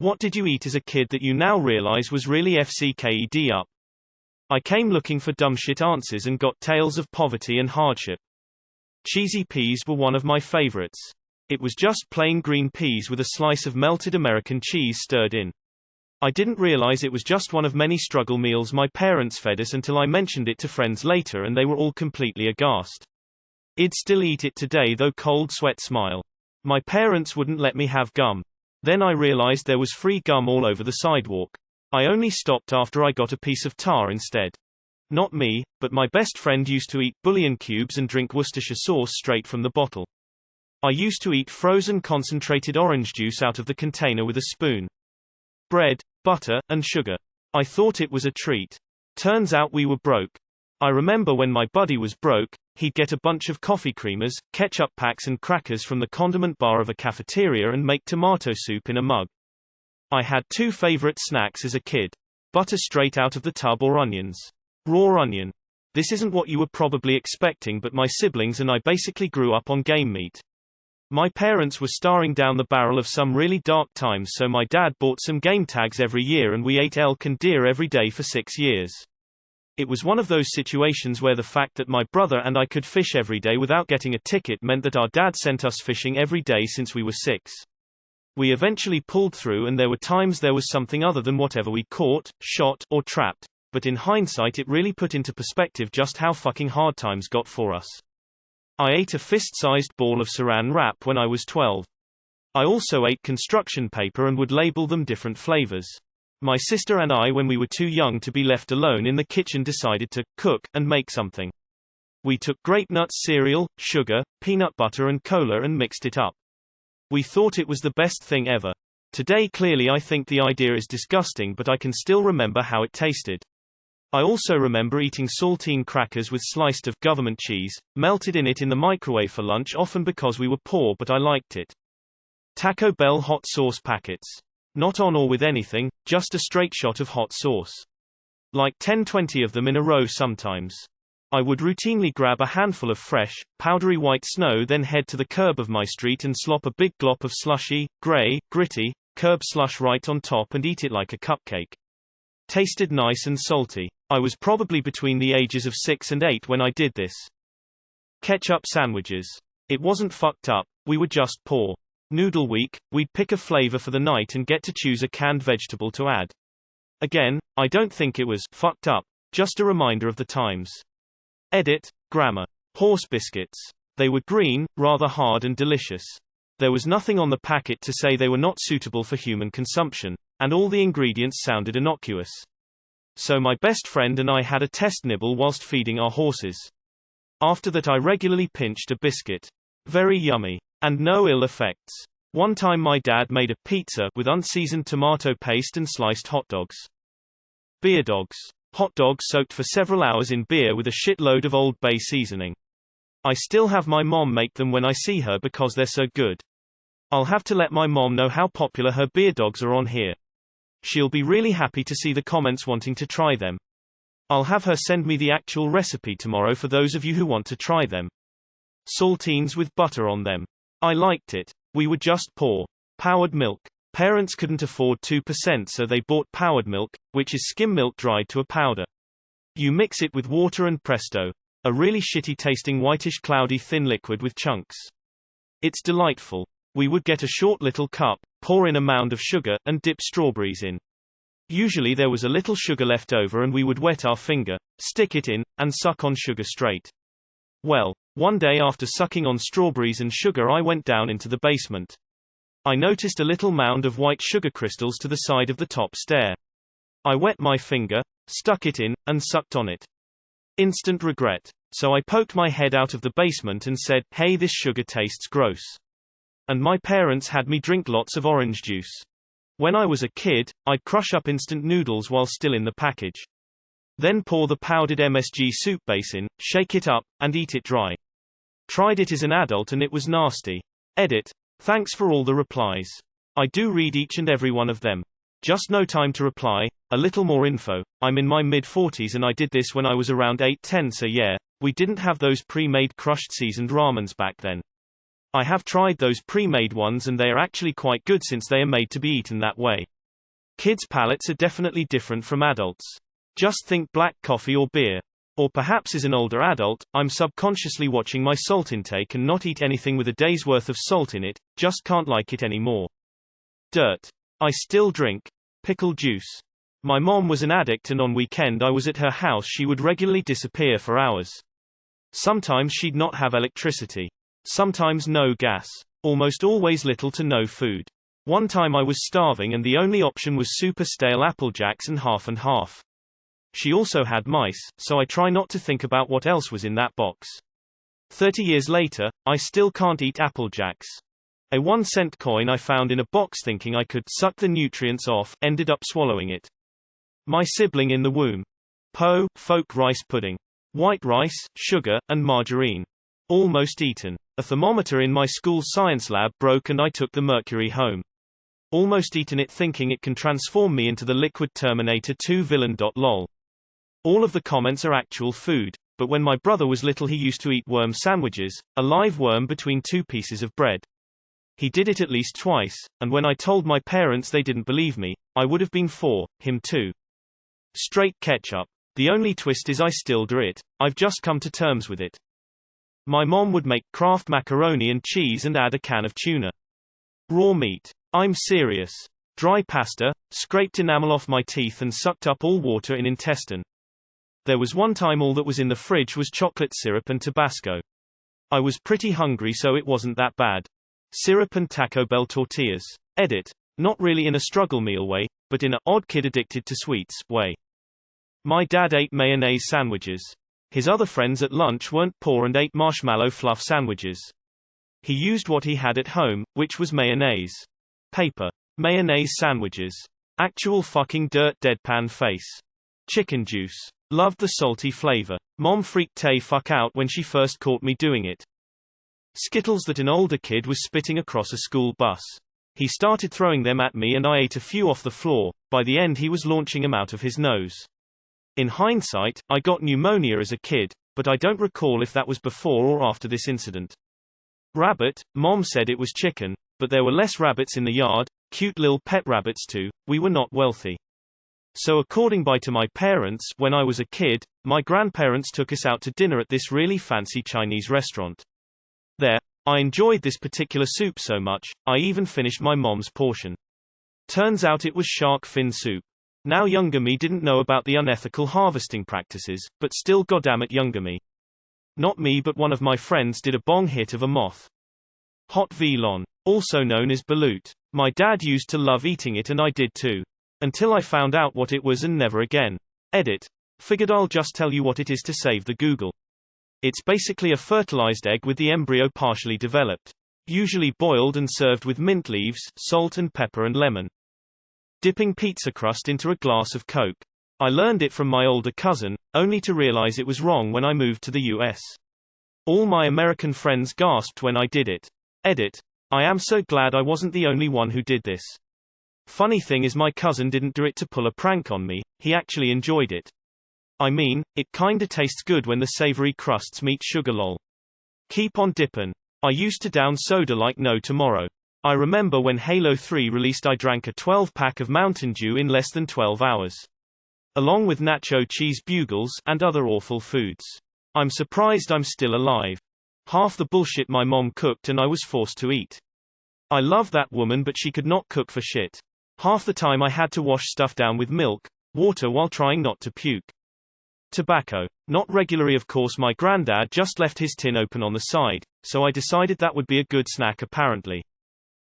What did you eat as a kid that you now realize was really cked up? I came looking for dumb shit answers and got tales of poverty and hardship. Cheesy peas were one of my favorites. It was just plain green peas with a slice of melted American cheese stirred in. I didn't realize it was just one of many struggle meals my parents fed us until I mentioned it to friends later and they were all completely aghast. I'd still eat it today though, cold sweat smile. My parents wouldn't let me have gum. Then I realized there was free gum all over the sidewalk. I only stopped after I got a piece of tar instead. Not me, but my best friend used to eat bouillon cubes and drink Worcestershire sauce straight from the bottle. I used to eat frozen concentrated orange juice out of the container with a spoon. Bread, butter, and sugar. I thought it was a treat. Turns out we were broke. I remember when my buddy was broke, he'd get a bunch of coffee creamers, ketchup packs and crackers from the condiment bar of a cafeteria and make tomato soup in a mug. I had two favorite snacks as a kid. Butter straight out of the tub or onions. Raw onion. This isn't what you were probably expecting, but my siblings and I basically grew up on game meat. My parents were staring down the barrel of some really dark times, so my dad bought some game tags every year and we ate elk and deer every day for 6 years. It was one of those situations where the fact that my brother and I could fish every day without getting a ticket meant that our dad sent us fishing every day since we were 6. We eventually pulled through, and there were times there was something other than whatever we caught, shot, or trapped, but in hindsight it really put into perspective just how fucking hard times got for us. I ate a fist-sized ball of saran wrap when I was 12. I also ate construction paper and would label them different flavors. My sister and I, when we were too young to be left alone in the kitchen, decided to cook and make something. We took grape nuts cereal, sugar, peanut butter and cola and mixed it up. We thought it was the best thing ever. Today clearly I think the idea is disgusting, but I can still remember how it tasted. I also remember eating saltine crackers with sliced of government cheese, melted in it in the microwave for lunch, often because we were poor, but I liked it. Taco Bell hot sauce packets. Not on or with anything, just a straight shot of hot sauce. Like 10-20 of them in a row sometimes. I would routinely grab a handful of fresh, powdery white snow, then head to the curb of my street and slop a big glop of slushy, grey, gritty, curb slush right on top and eat it like a cupcake. Tasted nice and salty. I was probably between the ages of 6 and 8 when I did this. Ketchup sandwiches. It wasn't fucked up, we were just poor. Noodle week, we'd pick a flavor for the night and get to choose a canned vegetable to add. Again, I don't think it was fucked up, just a reminder of the times. Edit, grammar. Horse biscuits. They were green, rather hard and delicious. There was nothing on the packet to say they were not suitable for human consumption, and all the ingredients sounded innocuous. So my best friend and I had a test nibble whilst feeding our horses. After that I regularly pinched a biscuit. Very yummy. And no ill effects. One time my dad made a pizza with unseasoned tomato paste and sliced hot dogs. Beer dogs. Hot dogs soaked for several hours in beer with a shitload of Old Bay seasoning. I still have my mom make them when I see her because they're so good. I'll have to let my mom know how popular her beer dogs are on here. She'll be really happy to see the comments wanting to try them. I'll have her send me the actual recipe tomorrow for those of you who want to try them. Saltines with butter on them. I liked it. We were just poor. Powdered milk. Parents couldn't afford 2%, so they bought powdered milk, which is skim milk dried to a powder. You mix it with water and presto. A really shitty tasting whitish cloudy thin liquid with chunks. It's delightful. We would get a short little cup, pour in a mound of sugar, and dip strawberries in. Usually there was a little sugar left over and we would wet our finger, stick it in, and suck on sugar straight. Well, one day after sucking on strawberries and sugar I went down into the basement. I noticed a little mound of white sugar crystals to the side of the top stair. I wet my finger, stuck it in, and sucked on it. Instant regret. So I poked my head out of the basement and said, "Hey, this sugar tastes gross." And my parents had me drink lots of orange juice. When I was a kid, I'd crush up instant noodles while still in the package. Then pour the powdered MSG soup base in, shake it up, and eat it dry. Tried it as an adult and it was nasty. Edit. Thanks for all the replies. I do read each and every one of them. Just no time to reply. A little more info. I'm in my mid-40s and I did this when I was around 8-10, so yeah, we didn't have those pre-made crushed seasoned ramens back then. I have tried those pre-made ones and they are actually quite good since they are made to be eaten that way. Kids' palates are definitely different from adults. Just think black coffee or beer. Or perhaps as an older adult, I'm subconsciously watching my salt intake and not eat anything with a day's worth of salt in it, just can't like it anymore. Dirt. I still drink pickle juice. My mom was an addict and on weekend I was at her house she would regularly disappear for hours. Sometimes she'd not have electricity. Sometimes no gas. Almost always little to no food. One time I was starving and the only option was super stale Apple Jacks and half. She also had mice, so I try not to think about what else was in that box. 30 years later, I still can't eat Apple Jacks. A 1-cent coin I found in a box thinking I could suck the nutrients off, ended up swallowing it. My sibling in the womb. Folk rice pudding. White rice, sugar, and margarine. Almost eaten. A thermometer in my school's science lab broke and I took the mercury home. Almost eaten it thinking it can transform me into the liquid Terminator 2 villain. Lol. All of the comments are actual food, but when my brother was little he used to eat worm sandwiches, a live worm between 2 pieces of bread. He did it at least twice, and when I told my parents they didn't believe me, I would have been for him too. Straight ketchup. The only twist is I still do it. I've just come to terms with it. My mom would make Kraft macaroni and cheese and add a can of tuna. Raw meat. I'm serious. Dry pasta, scraped enamel off my teeth and sucked up all water in intestine. There was one time all that was in the fridge was chocolate syrup and Tabasco. I was pretty hungry so it wasn't that bad. Syrup and Taco Bell tortillas. Edit. Not really in a struggle meal way, but in a odd kid addicted to sweets way. My dad ate mayonnaise sandwiches. His other friends at lunch weren't poor and ate marshmallow fluff sandwiches. He used what he had at home, which was mayonnaise. Paper. Mayonnaise sandwiches. Actual fucking dirt deadpan face. Chicken juice. Loved the salty flavor. Mom freaked fuck out when she first caught me doing it. Skittles that an older kid was spitting across a school bus. He started throwing them at me and I ate a few off the floor. By the end he was launching them out of his nose. In hindsight, I got pneumonia as a kid, but I don't recall if that was before or after this incident. Rabbit. Mom said it was chicken, but there were less rabbits in the yard, cute little pet rabbits too. We were not wealthy. So according to my parents, when I was a kid, my grandparents took us out to dinner at this really fancy Chinese restaurant. There, I enjoyed this particular soup so much, I even finished my mom's portion. Turns out it was shark fin soup. Now younger me didn't know about the unethical harvesting practices, but still goddammit younger me. Not me but one of my friends did a bong hit of a moth. Hot velon. Also known as balut. My dad used to love eating it and I did too. Until I found out what it was and never again. Edit. Figured I'll just tell you what it is to save the Google. It's basically a fertilized egg with the embryo partially developed. Usually boiled and served with mint leaves, salt and pepper and lemon. Dipping pizza crust into a glass of Coke. I learned it from my older cousin, only to realize it was wrong when I moved to the US. All my American friends gasped when I did it. Edit. I am so glad I wasn't the only one who did this. Funny thing is my cousin didn't do it to pull a prank on me, he actually enjoyed it. I mean, it kinda tastes good when the savory crusts meet sugar lol. Keep on dippin'. I used to down soda like no tomorrow. I remember when Halo 3 released I drank a 12-pack of Mountain Dew in less than 12 hours. Along with nacho cheese bugles and other awful foods. I'm surprised I'm still alive. Half the bullshit my mom cooked and I was forced to eat. I love that woman but she could not cook for shit. Half the time I had to wash stuff down with milk, water while trying not to puke. Tobacco. Not regularly of course my granddad just left his tin open on the side, so I decided that would be a good snack apparently.